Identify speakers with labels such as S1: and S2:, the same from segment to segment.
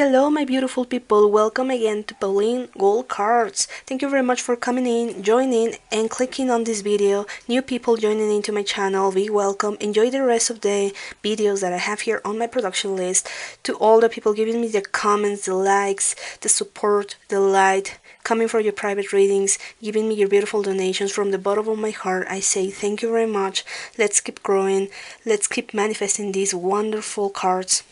S1: Hello my beautiful people, welcome again to Pauline Gold Cards. Thank you very much for coming in, joining and clicking on this video. New people joining into my channel, be welcome. Enjoy the rest of the videos that I have here on my production list. To all the people giving me the comments, the likes, the support, the light, coming for your private readings, giving me your beautiful donations from the bottom of my heart, I say thank you very much. Let's keep growing, let's keep manifesting these wonderful cards,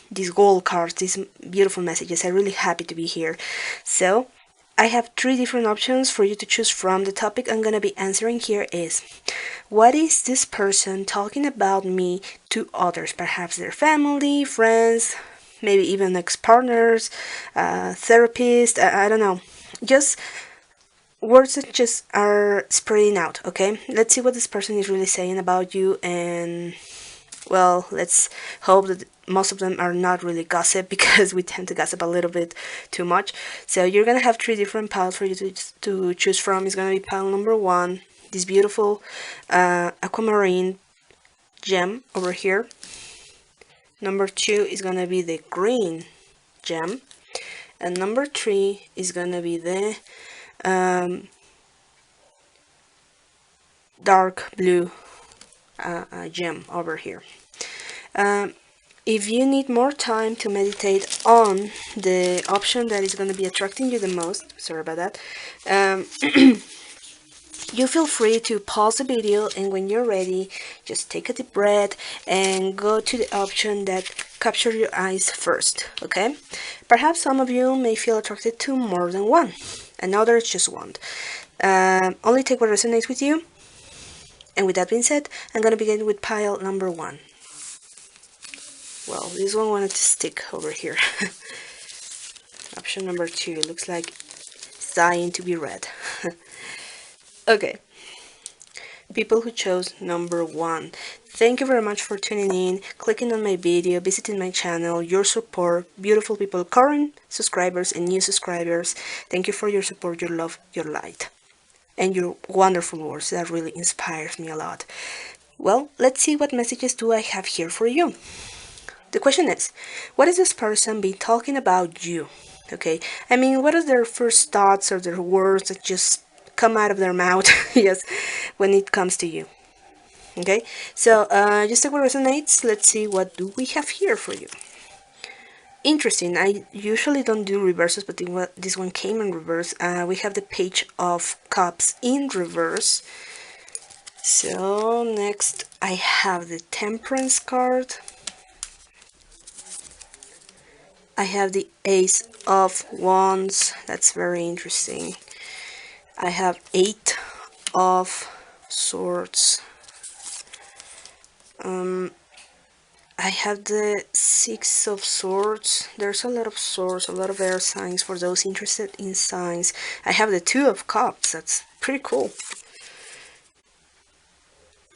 S1: these gold cards, these beautiful messages. I'm really happy to be here. So I have three different options for you to choose from. The topic I'm gonna be answering here is, what is this person talking about me to others? Perhaps their family, friends, maybe even ex-partners, therapists, I don't know. Just words that just are spreading out, okay? Let's see what this person is really saying about you, and well, let's hope that most of them are not really gossip, because we tend to gossip a little bit too much. So you're gonna have three different piles for you to choose from. It's gonna be pile number one, this beautiful aquamarine gem over here. Number two is gonna be the green gem, and number three is gonna be the dark blue gem over here. If you need more time to meditate on the option that is going to be attracting you the most, sorry about that, you feel free to pause the video, and when you're ready, just take a deep breath and go to the option that captures your eyes first, okay? Perhaps some of you may feel attracted to more than one, and others just won't. Only take what resonates with you. And with that being said, I'm going to begin with pile number one. Well, this one wanted to stick over here. Option number two looks like it's dying to be read. Okay. People who chose number one, thank you very much for tuning in, clicking on my video, visiting my channel, your support, beautiful people, current subscribers and new subscribers. Thank you for your support, your love, your light, and your wonderful words. That really inspires me a lot. Well, let's see what messages do I have here for you. The question is, what is this person been talking about you? Okay, I mean, what are their first thoughts or their words that just come out of their mouth? Yes, when it comes to you. Okay, so just take what resonates. Let's see what do we have here for you. Interesting. I usually don't do reverses, but this one came in reverse. We have the Page of Cups in reverse. So next I have the Temperance card. I have the Ace of Wands. That's very interesting. I have Eight of Swords. I have the Six of Swords. There's a lot of swords, a lot of air signs for those interested in signs. I have the Two of Cups. That's pretty cool.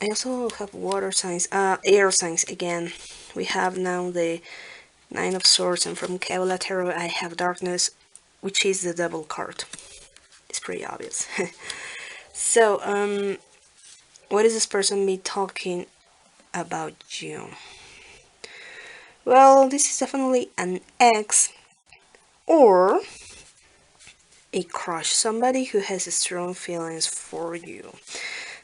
S1: I also have water signs, air signs again. We have now the Nine of Swords, and from Kabbalah Tarot I have Darkness, which is the Devil card. It's pretty obvious. So, what is this person be talking about you? Well, this is definitely an ex or a crush, somebody who has strong feelings for you.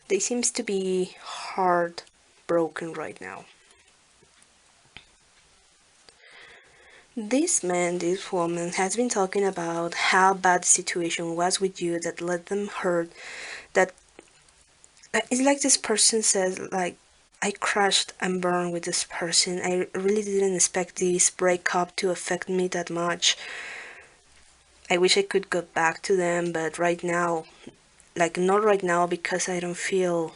S1: They seems to be heartbroken right now. This man, this woman has been talking about how bad the situation was with you that let them hurt. That it's like this person says, like, I crashed and burned with this person. I really didn't expect this breakup to affect me that much. I wish I could go back to them, but right now, like, not right now, because I don't feel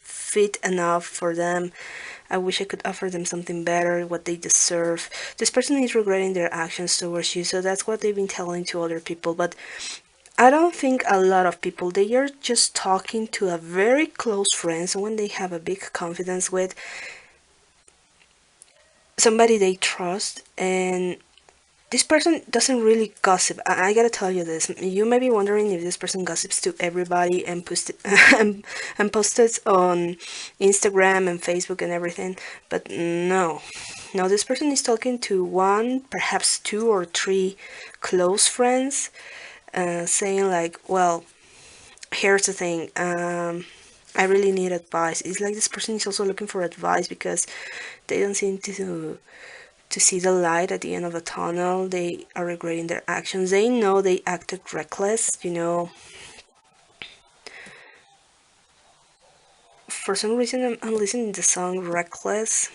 S1: fit enough for them. I wish I could offer them something better, what they deserve. This person is regretting their actions towards you, so that's what they've been telling to other people. But I don't think a lot of people, they are just talking to a very close friend, someone they have a big confidence with, somebody they trust, and This person doesn't really gossip. I gotta tell you this. You may be wondering if this person gossips to everybody and and posts it on Instagram and Facebook and everything. But no. No, this person is talking to one, perhaps two or three close friends, saying like, well, here's the thing. I really need advice. It's like this person is also looking for advice because they don't seem to see the light at the end of the tunnel. They are regretting their actions. They know they acted reckless, you know. For some reason, I'm listening to the song Reckless.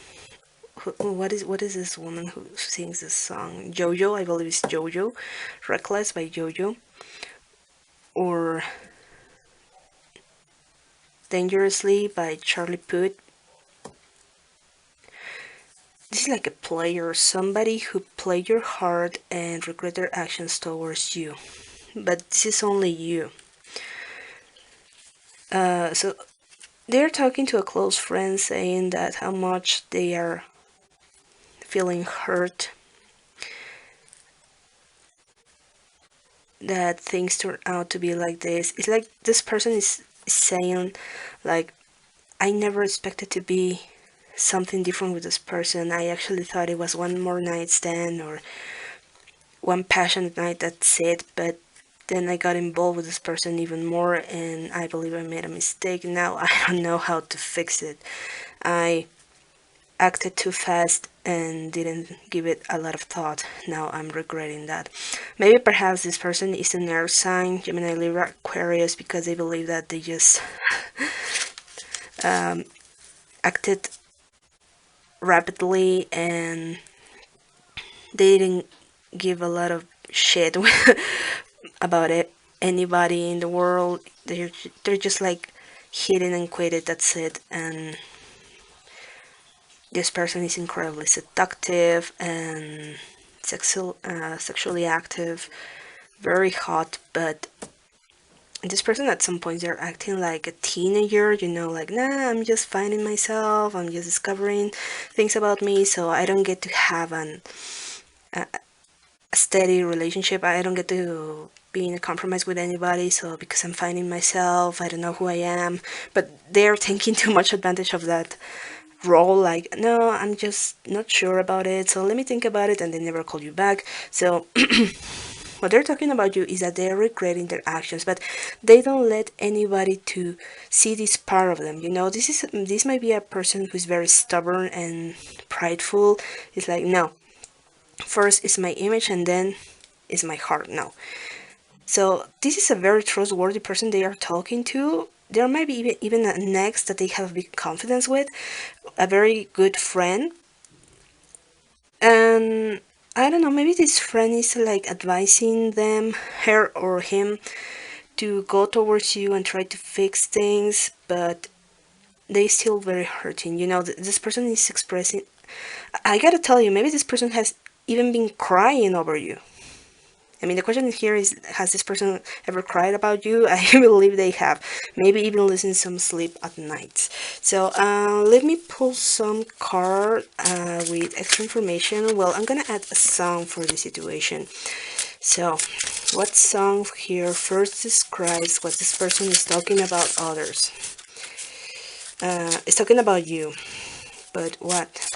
S1: What is this woman who sings this song? JoJo, I believe it's JoJo. Reckless by JoJo. Or Dangerously by Charlie Puth. This is like a player, somebody who played your heart and regret their actions towards you. But this is only you. So they're talking to a close friend saying that how much they are feeling hurt, that things turn out to be like this. It's like this person is saying like, I never expected to be something different with this person. I actually thought it was one more night stand or one passionate night, that's it. But then I got involved with this person even more and I believe I made a mistake. Now I don't know how to fix it. I acted too fast and didn't give it a lot of thought. Now I'm regretting that. Maybe perhaps this person is an air sign, Gemini, Libra, Aquarius, because they believe that they just acted rapidly and they didn't give a lot of shit about it. Anybody in the world. They're just like hidden and quitted. That's it. And this person is incredibly seductive and sexually active, very hot, but this person at some point they're acting like a teenager, you know, like, nah, I'm just finding myself, I'm just discovering things about me, so I don't get to have a steady relationship. I don't get to be in a compromise with anybody, so because I'm finding myself, I don't know who I am. But they're taking too much advantage of that role, like, no, I'm just not sure about it, so let me think about it, and they never call you back. So what they're talking about you is that they're regretting their actions, but they don't let anybody to see this part of them, you know. This might be a person who's very stubborn and prideful. It's like, no, first is my image and then is my heart. No. So this is a very trustworthy person they are talking to. There might be even an ex that they have big confidence with, a very good friend. And I don't know, maybe this friend is like advising them, her or him, to go towards you and try to fix things, but they still very hurting. You know, this person is expressing. I gotta tell you, maybe this person has even been crying over you. I mean, the question here is, has this person ever cried about you? I believe they have. Maybe even losing some sleep at night. So let me pull some card with extra information. Well, I'm gonna add a song for the situation. So, what song here first describes what this person is talking about others? It's talking about you, but what?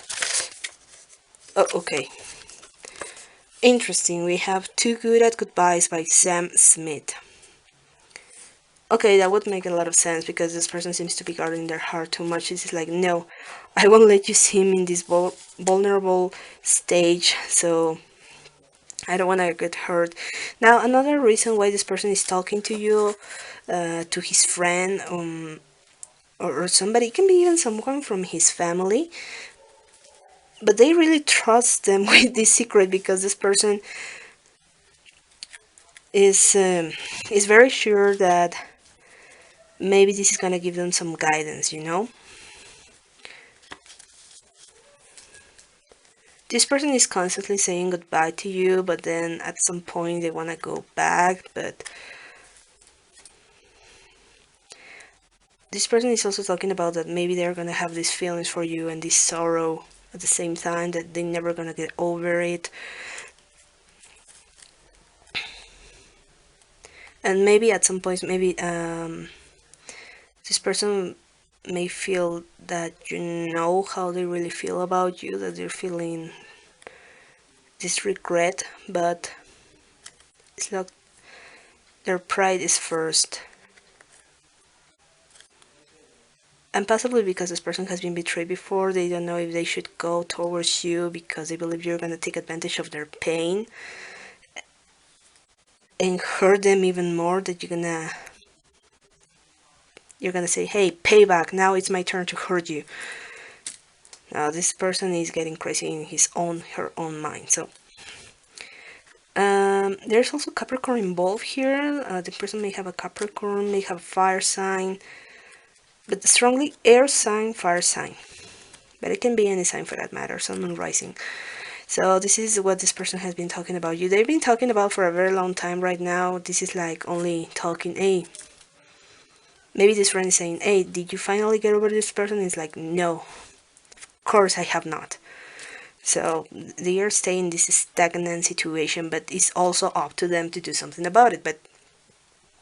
S1: Oh, okay. Interesting, we have Too Good at Goodbyes by Sam Smith. Okay, that would make a lot of sense because this person seems to be guarding their heart too much. This is like, no, I won't let you see me in this vulnerable stage, so I don't want to get hurt. Now, another reason why this person is talking to you, to his friend, or somebody, it can be even someone from his family, but they really trust them with this secret because this person is very sure that maybe this is gonna give them some guidance, you know. This person is constantly saying goodbye to you, but then at some point they want to go back. But this person is also talking about that maybe they're gonna have these feelings for you and this sorrow at the same time, that they're never gonna get over it. And maybe at some point, maybe this person may feel that you know how they really feel about you, that they're feeling this regret, but it's not, their pride is first. And possibly because this person has been betrayed before, they don't know if they should go towards you because they believe you're gonna take advantage of their pain and hurt them even more, that you're gonna say, hey, payback, now it's my turn to hurt you. Now this person is getting crazy in her own mind. So there's also Capricorn involved here. The person may have a Capricorn, may have a fire sign, but strongly air sign, fire sign. But it can be any sign for that matter, sun, moon, rising. So this is what this person has been talking about you. They've been talking about for a very long time right now. This is like only talking, hey, maybe this friend is saying, hey, did you finally get over this person? It's like, no, of course I have not. So they are staying in this stagnant situation, but it's also up to them to do something about it. But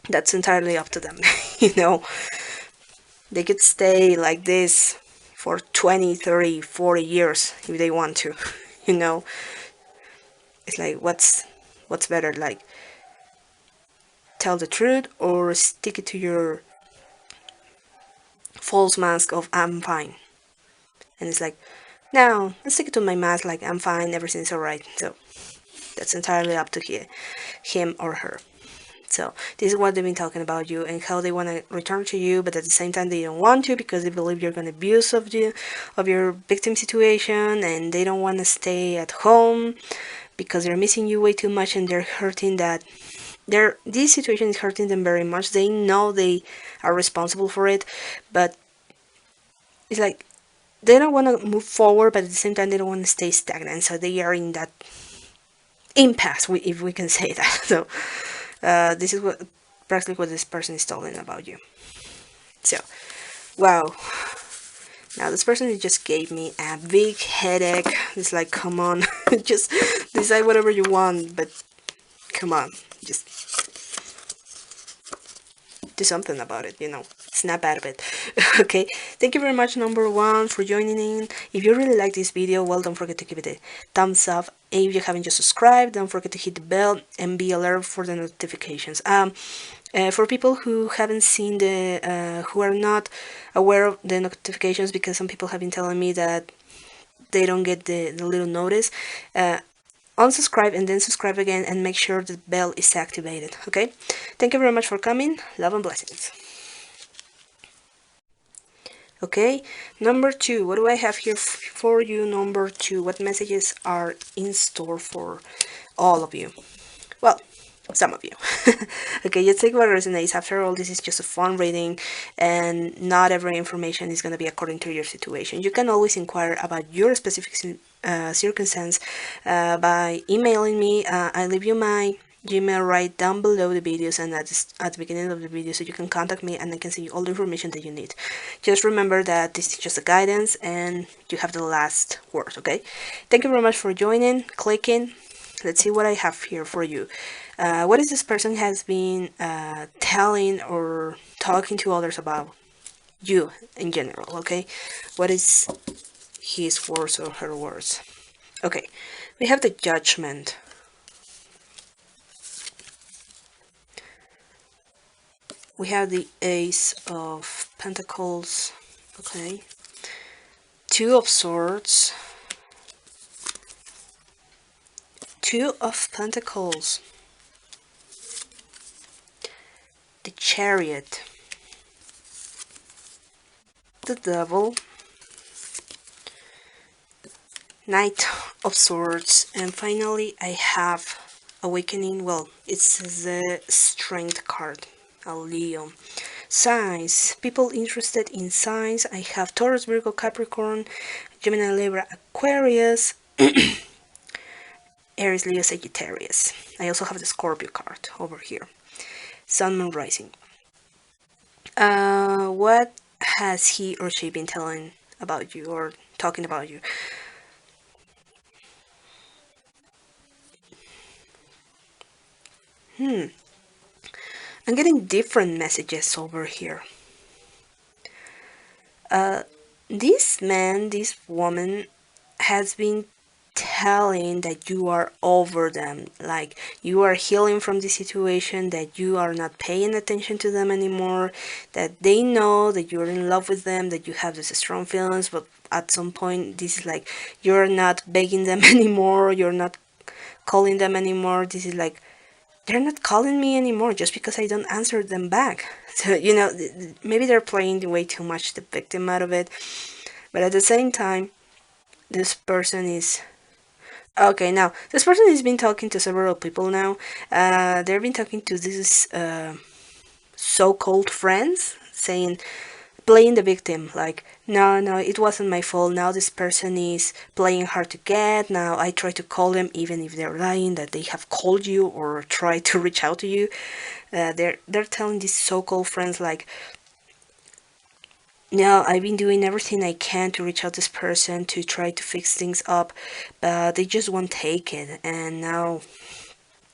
S1: that's entirely up to them. You know, they could stay like this for 20, 30, 40 years if they want to. You know, it's like, what's better, like tell the truth or stick it to your false mask of I'm fine? And it's like, no, let's stick it to my mask like I'm fine, everything's alright. So that's entirely up to him or her. So this is what they've been talking about you and how they want to return to you, but at the same time they don't want to because they believe you're going to abuse of your victim situation, and they don't want to stay at home because they're missing you way too much, and they're hurting that this situation is hurting them very much. They know they are responsible for it, but it's like they don't want to move forward, but at the same time they don't want to stay stagnant. So they are in that impasse, if we can say that. So this is practically what this person is telling about you. So, wow. Now this person just gave me a big headache. It's like, come on, just decide whatever you want, but come on, just do something about it, snap out of it. Okay, thank you very much, number one, for joining in. If you really like this video, well, don't forget to give it a thumbs up. If you haven't just subscribed, don't forget to hit the bell and be alert for the notifications. For people who haven't seen who are not aware of the notifications, because some people have been telling me that they don't get the little notice, unsubscribe and then subscribe again and make sure the bell is activated. Okay, thank you very much for coming. Love and blessings. Okay, number two, what do I have here for you? Number two, what messages are in store for all of you? Well, some of you. Okay, just take what resonates. After all, this is just a fun reading, and not every information is going to be according to your situation. You can always inquire about your specific circumstance by emailing me. I leave you my Gmail right down below the videos and at the beginning of the video, so you can contact me and I can send you all the information that you need. Just remember that this is just a guidance and you have the last word. Okay, thank you very much for joining, clicking. Let's see what I have here for you. What is this person has been telling or talking to others about you in general? Okay, what is his words or her words? Okay, we have the Judgment. We have the Ace of Pentacles. Okay, Two of Swords, Two of Pentacles, the Chariot, the Devil, Knight of Swords, and finally I have Awakening. Well, it's the Strength card, a Leo. Signs, people interested in signs. I have Taurus, Virgo, Capricorn, Gemini, Libra, Aquarius, Aries, Leo, Sagittarius. I also have the Scorpio card over here. Sun, Moon, Rising. What has he or she been telling about you or talking about you? I'm getting different messages over here. This man, this woman has been telling that you are over them, like you are healing from the situation, that you are not paying attention to them anymore, that they know that you're in love with them, that you have these strong feelings, but at some point this is like you're not begging them anymore, you're not calling them anymore. This is like they're not calling me anymore just because I don't answer them back. So, maybe they're playing way too much the victim out of it. But at the same time, this person is okay. Now, this person has been talking to several people now. They've been talking to these so-called friends, saying, playing the victim, like, no, no, it wasn't my fault. Now this person is playing hard to get. Now I try to call them, even if they're lying that they have called you or tried to reach out to you. They're telling these so-called friends, like, no, I've been doing everything I can to reach out this person to try to fix things up, but they just won't take it. And now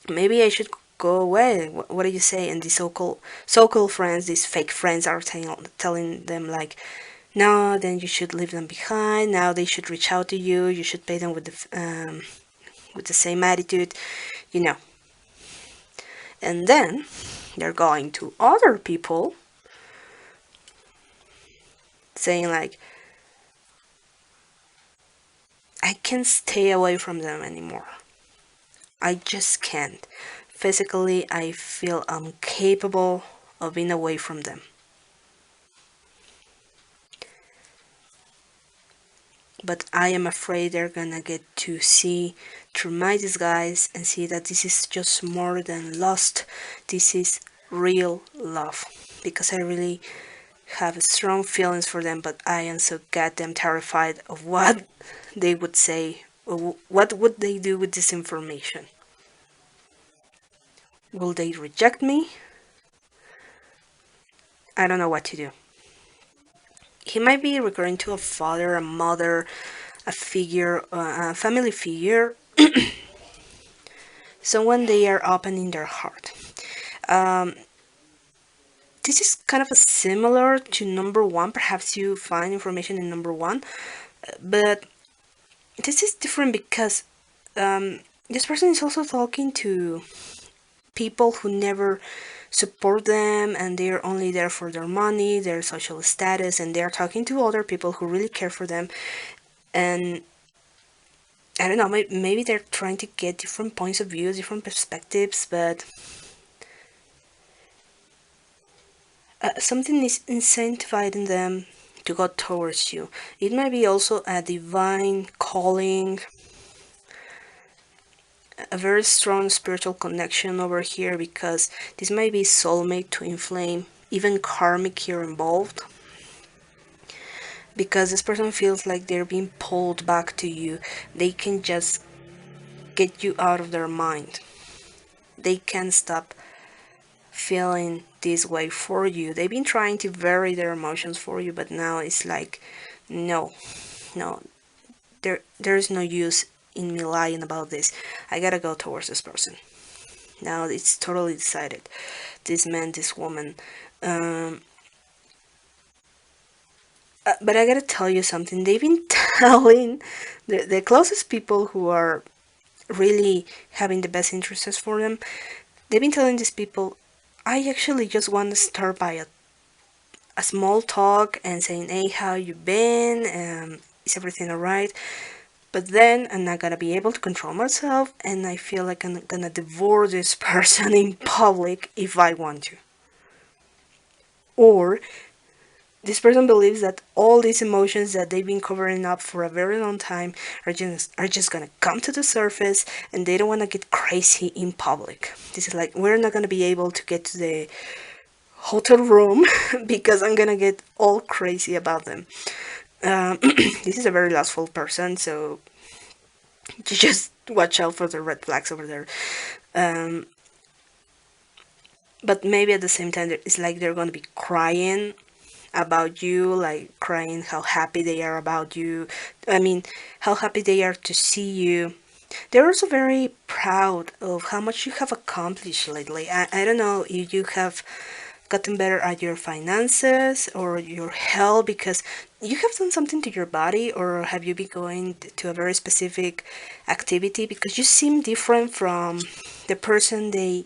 S1: maybe I should go away. What do you say? And these so-called friends, these fake friends, are telling them, like, no, then you should leave them behind. Now they should reach out to you. You should pay them with the same attitude, you know. And then they're going to other people saying, like, I can't stay away from them anymore. I just can't. Physically, I feel incapable of being away from them. But I am afraid they're gonna get to see through my disguise and see that this is just more than lust. This is real love. Because I really have strong feelings for them, but I am so goddamn terrified of what they would say. Or what would they do with this information? Will they reject me? I don't know what to do. He might be referring to a father, a mother, a figure, a family figure, someone they are opening their heart. Um, this is kind of a similar to number one. Perhaps you find information in number one, but this is different because this person is also talking to people who never support them, and they're only there for their money, their social status, and they're talking to other people who really care for them. And I don't know, maybe they're trying to get different points of view, different perspectives, but something is incentivizing them to go towards you. It might be also a divine calling, a very strong spiritual connection over here, because this might be soulmate, twin flame, even karmic here involved. Because this person feels like they're being pulled back to you. They can just get you out of their mind. They can't stop feeling this way for you. They've been trying to vary their emotions for you, but now it's like, no, no, there's no use in me lying about this. I gotta go towards this person. Now it's totally decided. This man, this woman. But I gotta tell you something. They've been telling the closest people who are really having the best interests for them. They've been telling these people, I actually just want to start by a small talk and saying, hey, how you been? Is everything alright? But then I'm not gonna be able to control myself, and I feel like I'm gonna divorce this person in public if I want to. Or this person believes that all these emotions that they've been covering up for a very long time are just gonna come to the surface, and they don't want to get crazy in public. This is like, we're not gonna be able to get to the hotel room because I'm gonna get all crazy about them. This is a very lustful person, so you just watch out for the red flags over there. But maybe at the same time, it's like they're gonna be crying about you, like crying how happy they are about you. I mean, how happy they are to see you. They're also very proud of how much you have accomplished lately. I don't know if you have gotten better at your finances or your health because you have done something to your body, or have you been going to a very specific activity, because you seem different from the person they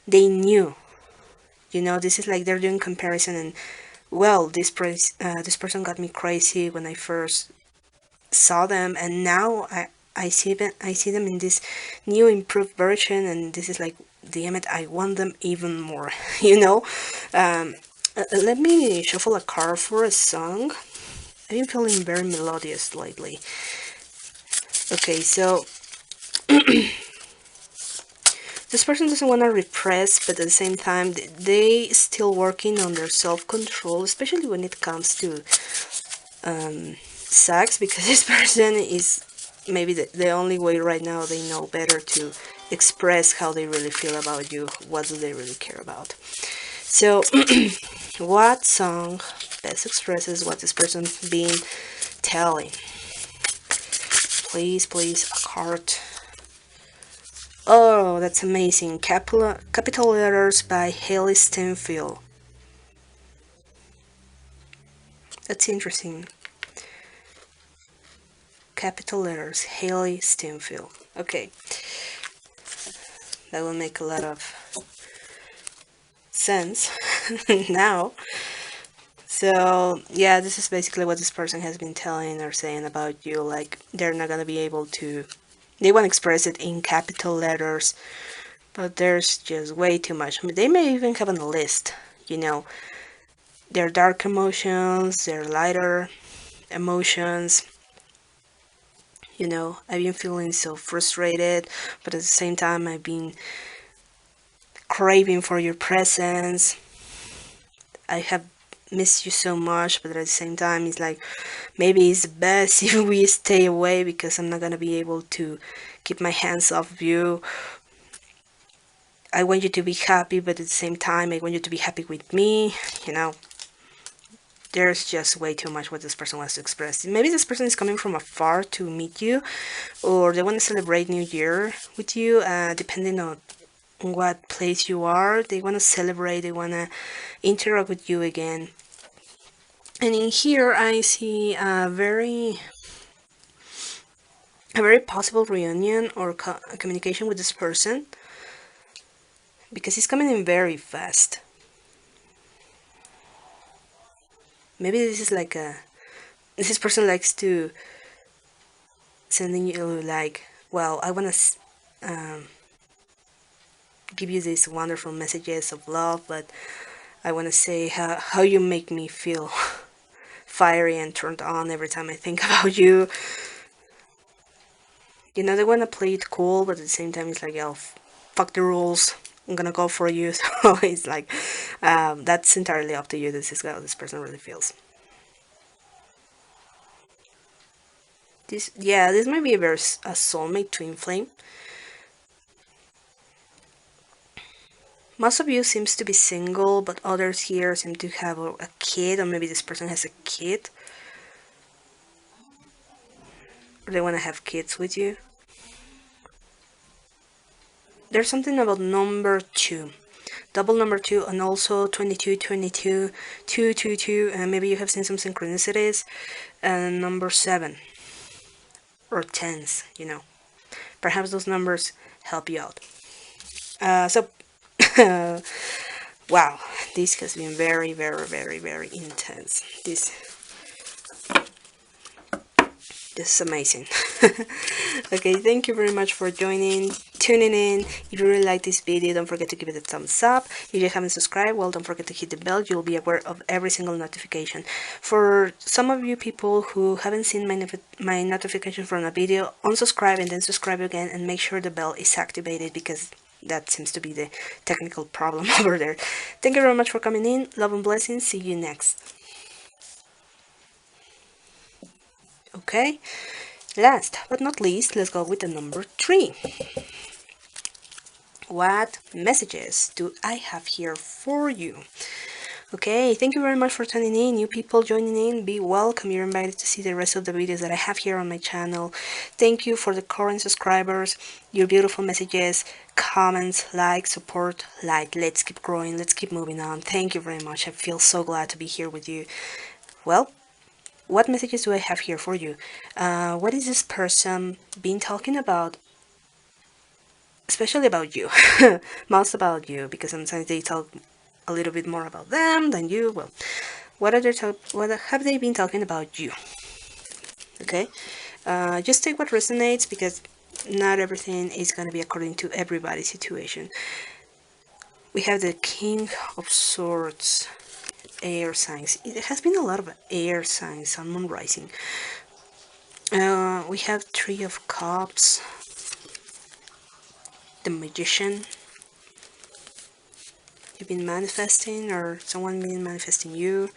S1: knew. You know, this is like they're doing comparison, and well, this person got me crazy when I first saw them, and now I see them in this new improved version, and this is like, damn it, I want them even more. You know. Let me shuffle a card for a song. I've been feeling very melodious lately. Okay, so this person doesn't want to repress, but at the same time they still working on their self-control, especially when it comes to sex, because this person is maybe the only way right now they know better to express how they really feel about you, what do they really care about. So what song best expresses what this person's been telling? Please, please, a card. Oh, that's amazing. Capital Letters by Haley Steinfeld. That's interesting. Capital Letters, Haley Steinfeld. Okay, that will make a lot of sense now. So yeah, this is basically what this person has been telling or saying about you. Like, they're not gonna be able to, they want to express it in capital letters, but there's just way too much. I mean, they may even have a list, you know, their dark emotions, their lighter emotions. You know, I've been feeling so frustrated, but at the same time I've been craving for your presence. I have missed you so much, but at the same time it's like, maybe it's best if we stay away, because I'm not gonna be able to keep my hands off you. I want you to be happy, but at the same time I want you to be happy with me. You know, there's just way too much what this person wants to express. Maybe this person is coming from afar to meet you, or they want to celebrate New Year with you, depending on what place you are. They want to celebrate, they want to interact with you again. And in here I see a very possible reunion or communication with this person, because it's coming in very fast. Maybe this is like a, this person likes to sending you like, well, I want to give you these wonderful messages of love, but I want to say how you make me feel fiery and turned on every time I think about you. You know, they want to play it cool, but at the same time it's like, oh, fuck the rules, I'm gonna go for you. So it's like, that's entirely up to you. This is how this person really feels. This, yeah, this might be a soulmate twin flame. Most of you seems to be single, but others here seem to have a kid, or maybe this person has a kid, or they want to have kids with you. There's something about number 2, double number 2, and also 22, 22, 222, and maybe you have seen some synchronicities, and number 7, or tens, you know. Perhaps those numbers help you out. So, wow, this has been very, very, very, very intense. This is amazing. Okay, thank you very much for tuning in. If you really like this video, don't forget to give it a thumbs up. If you haven't subscribed, well, don't forget to hit the bell. You'll be aware of every single notification. For some of you people who haven't seen my notification from a video, unsubscribe and then subscribe again, and make sure the bell is activated, because that seems to be the technical problem over there. Thank you very much for coming in. Love and blessings. See you next. Okay, last but not least, let's go with the number 3. What messages do I have here for you? Okay, thank you very much for tuning in. New people joining in, be welcome. You're invited to see the rest of the videos that I have here on my channel. Thank you for the current subscribers, your beautiful messages, comments, like, support, like. Let's keep growing, let's keep moving on. Thank you very much. I feel so glad to be here with you. Well, what messages do I have here for you? What is this person been talking about? Especially about you. Most about you, because sometimes they talk a little bit more about them than you. Well, what have they been talking about you? Okay, just take what resonates, because not everything is going to be according to everybody's situation. We have the King of Swords, air signs. It has been a lot of air signs on Moon Rising. We have Three of Cups, the Magician. You've been manifesting, or someone been manifesting you.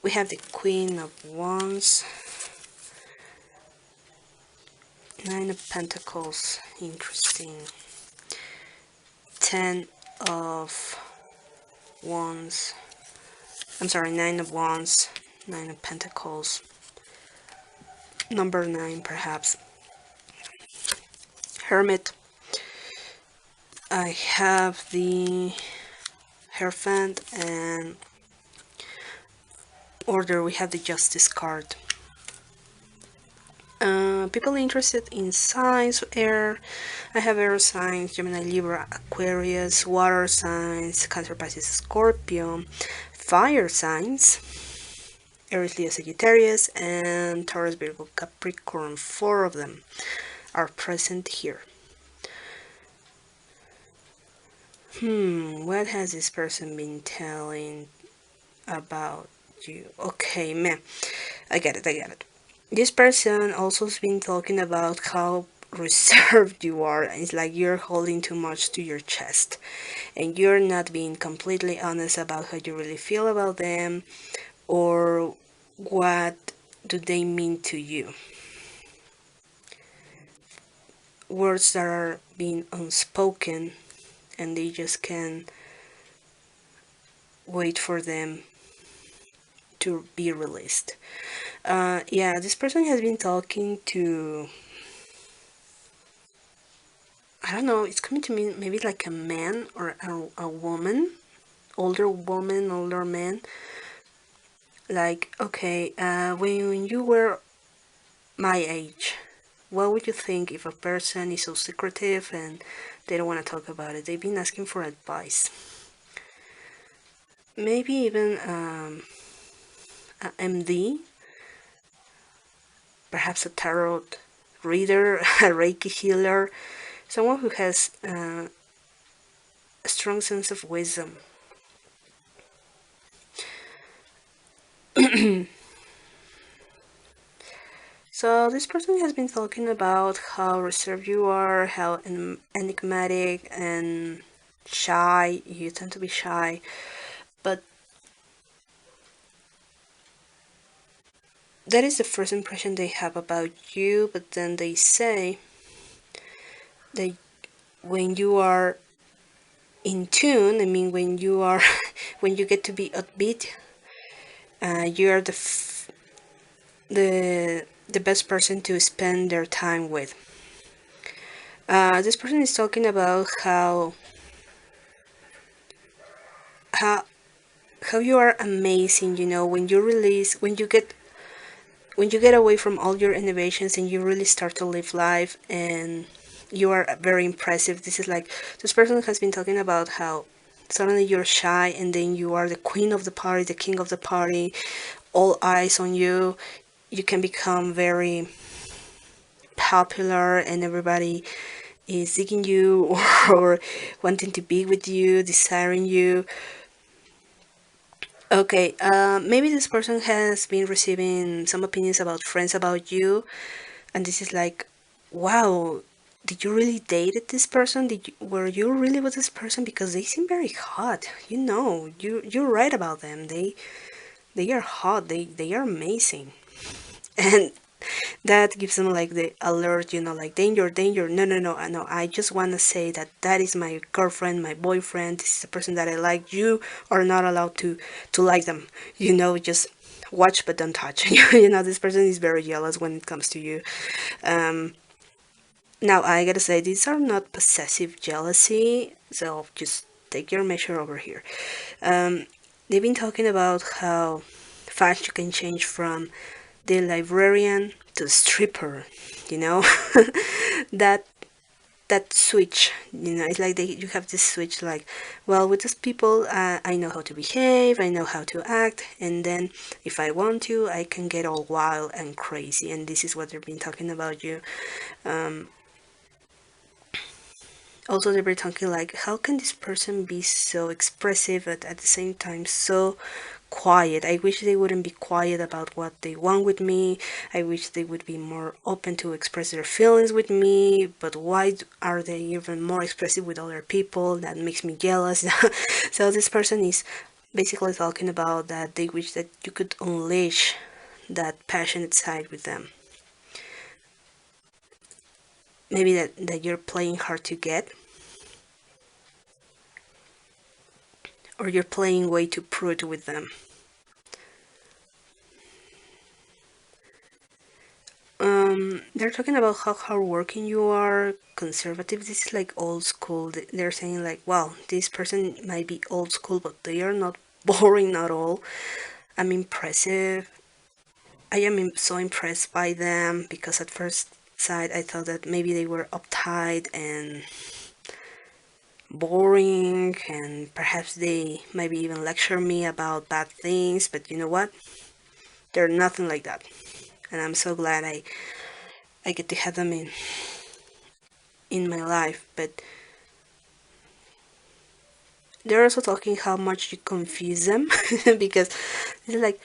S1: We have the Queen of Wands, Nine of Pentacles, interesting. Ten of Wands, I'm sorry, Nine of Wands, Nine of Pentacles, number 9 perhaps. Hermit. I have the Hierophant, and Order, we have the Justice card. People interested in signs, air. I have air signs, Gemini, Libra, Aquarius, water signs, Cancer, Pisces, Scorpio, fire signs, Aries, Leo, Sagittarius, and Taurus, Virgo, Capricorn. 4 of them are present here. What has this person been telling about you? Okay, man, I get it. This person also has been talking about how reserved you are. It's like you're holding too much to your chest, and you're not being completely honest about how you really feel about them, or what do they mean to you. Words that are being unspoken, and they just can't wait for them to be released. Yeah, this person has been talking to, I don't know, it's coming to me maybe like a man or a woman, older man. Like, okay, when you were my age, what would you think if a person is so secretive and they don't want to talk about it? They've been asking for advice. Maybe even a MD, perhaps a tarot reader, a Reiki healer, someone who has a strong sense of wisdom. So this person has been talking about how reserved you are, how enigmatic and shy. You tend to be shy, but that is the first impression they have about you. But then they say that when you are in tune, I mean, when you are when you get to be upbeat, you are the best person to spend their time with. This person is talking about how you are amazing, you know, when you release, when you get away from all your innovations and you really start to live life, and you are very impressive. This is like, this person has been talking about how suddenly you're shy, and then you are the queen of the party, the king of the party, all eyes on you. You can become very popular, and everybody is seeking you or wanting to be with you, desiring you. Okay, maybe this person has been receiving some opinions about friends about you, and this is like, wow, did you really dated this person? Were you really with this person? Because they seem very hot. You know, you're right about them. They are hot. They are amazing. And that gives them like the alert, you know, like danger, danger. No, no, no, no. I just want to say that that is my girlfriend, my boyfriend. This is the person that I like. You are not allowed to like them. You know, just watch but don't touch. You know, this person is very jealous when it comes to you. Um, Now I gotta say these are not possessive jealousy, so just take your measure over here. Um, they've been talking about how fast you can change from the librarian to the stripper, you know, that that switch, you know, it's like you have this switch like, well, with these people, I know how to behave, I know how to act, and then if I want to, I can get all wild and crazy, and this is what they've been talking about you. Um, Also, they were talking like, how can this person be so expressive but at the same time so quiet? I wish they wouldn't be quiet about what they want with me. I wish they would be more open to express their feelings with me. But why are they even more expressive with other people? That makes me jealous. So this person is basically talking about that they wish that you could unleash that passionate side with them. Maybe that you're playing hard to get, or you're playing way too prude with them. They're talking about how hardworking you are, conservative. This is like old school. They're saying like, wow, this person might be old school, but they are not boring at all. I'm impressive. I am so impressed by them because at first sight I thought that maybe they were uptight and boring, and perhaps they maybe even lecture me about bad things, but you know what? They're nothing like that. And I'm so glad I get to have them in my life. But they're also talking how much you confuse them because it's like,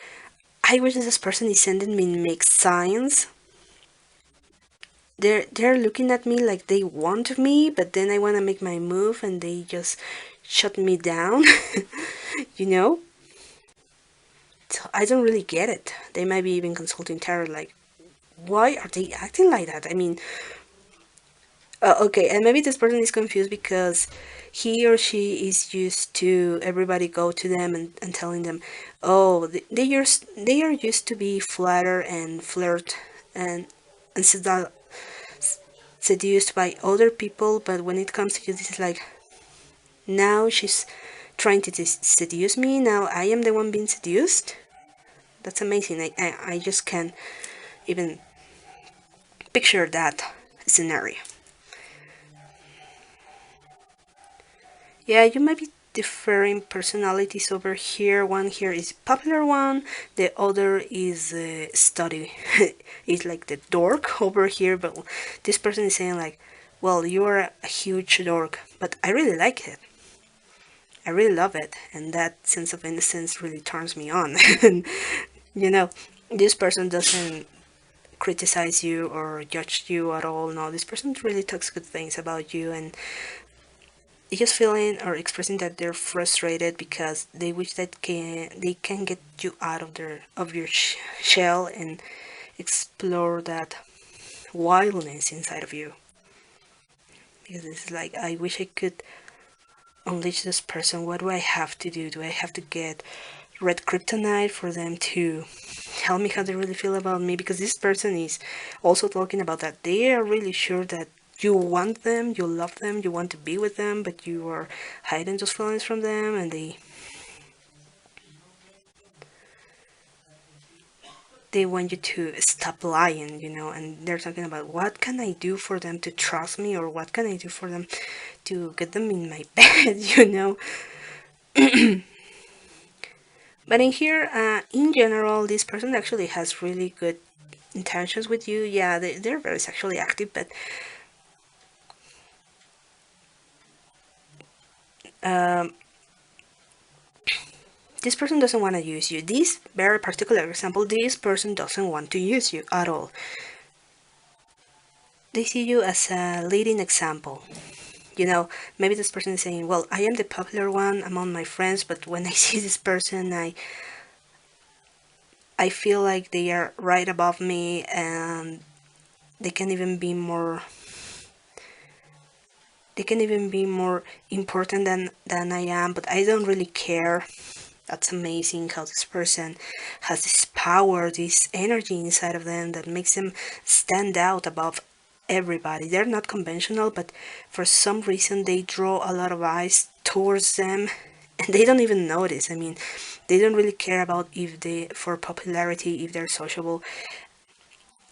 S1: I wish this person is sending me mixed signs. They're looking at me like they want me, but then I want to make my move and they just shut me down. You know? So I don't really get it. They might be even consulting tarot, like, why are they acting like that? I mean, okay, and maybe this person is confused because he or she is used to everybody go to them and telling them, oh, they are used to be flatter and flirt and seduced by other people, but when it comes to you, this is like, now she's trying to seduce me. Now I am the one being seduced. That's amazing. I just can't even picture that scenario. Yeah, you might be differing personalities over here. One here is popular one, the other is study. It's like the dork over here, but this person is saying like, well, you are a huge dork, but I really like it. I really love it, and that sense of innocence really turns me on. And you know, this person doesn't criticize you or judge you at all. No, this person really talks good things about you, and just feeling or expressing that they're frustrated because they wish that they can get you out of your shell and explore that wildness inside of you. Because it's like, I wish I could unleash this person. What do I have to do? Do I have to get red kryptonite for them to tell me how they really feel about me? Because this person is also talking about that they are really sure that you want them, you love them, you want to be with them, but you are hiding those feelings from them, and they want you to stop lying, you know. And they're talking about, what can I do for them to trust me, or what can I do for them to get them in my bed, you know. But in here, in general, this person actually has really good intentions with you. Yeah, they're very sexually active, but um, this person doesn't want to use you. This very particular example, this person doesn't want to use you at all. They see you as a leading example. You know, maybe this person is saying, well, I am the popular one among my friends, but when I see this person, I feel like they are right above me, and they can even be more important than I am, but I don't really care. That's amazing how this person has this power, this energy inside of them that makes them stand out above everybody. They're not conventional, but for some reason they draw a lot of eyes towards them, and they don't even notice. I mean, they don't really care about if they for popularity, if they're sociable.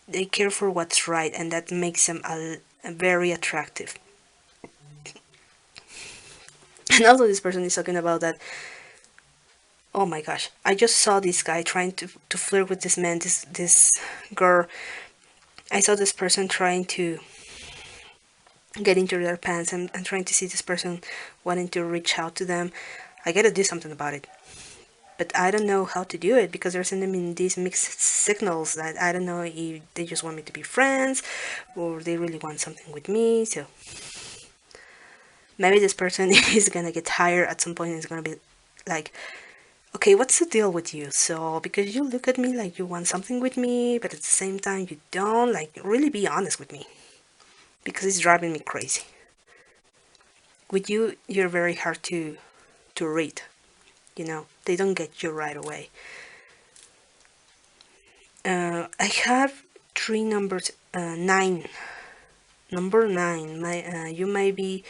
S1: They care for what's right, and that makes them a very attractive. And also this person is talking about that, oh my gosh, I just saw this guy trying to flirt with this man, this girl. I saw this person trying to get into their pants, and trying to see this person wanting to reach out to them. I gotta do something about it. But I don't know how to do it because they're sending me these mixed signals that I don't know if they just want me to be friends or they really want something with me. So maybe this person is gonna get tired at some point and is gonna be like, okay, what's the deal with you? So because you look at me like you want something with me, but at the same time you don't, like, really be honest with me, because it's driving me crazy. With you, you're very hard to read. You know, they don't get you right away. I have three numbers. Nine. Number nine. You may be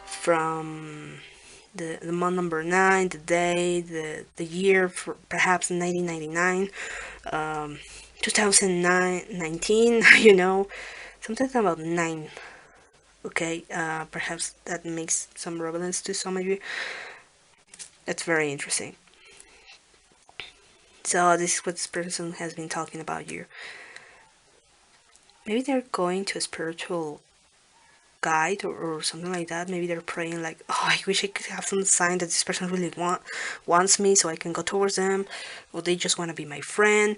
S1: from the month number 9, the day, the year, for perhaps 1999, 2019. You know, something about 9. Okay, perhaps that makes some relevance to some of you. That's very interesting. So this is what this person has been talking about you. Maybe they're going to a spiritual guide or something like that. Maybe they're praying like, oh, I wish I could have some sign that this person really wants me so I can go towards them, or they just want to be my friend.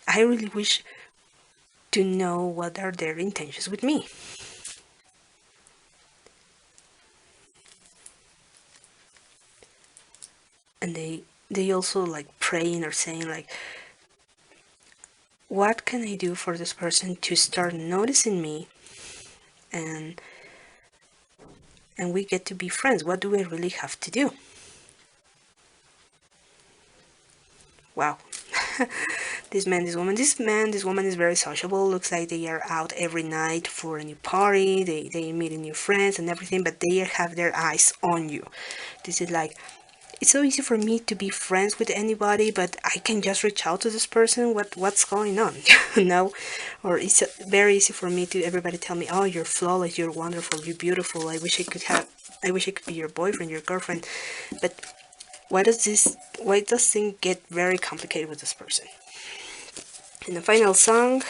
S1: I really wish to know what are their intentions with me. And they also like praying or saying like, what can I do for this person to start noticing me, and we get to be friends? What do I really have to do? Wow. This man, this woman is very sociable. Looks like they are out every night for a new party. They meet new friends and everything, but they have their eyes on you. This is like, it's so easy for me to be friends with anybody, but I can just reach out to this person. What's going on? You know? Or it's very easy for me to everybody tell me, oh, you're flawless, you're wonderful, you're beautiful. I wish I could be your boyfriend, your girlfriend. But why does things get very complicated with this person? In the final song,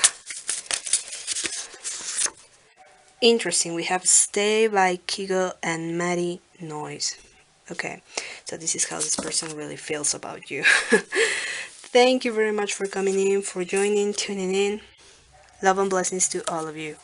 S1: interesting, we have Stay by Kigo and Maddie Noise. Okay, so this is how this person really feels about you. Thank you very much for coming in, for joining, tuning in. Love and blessings to all of you.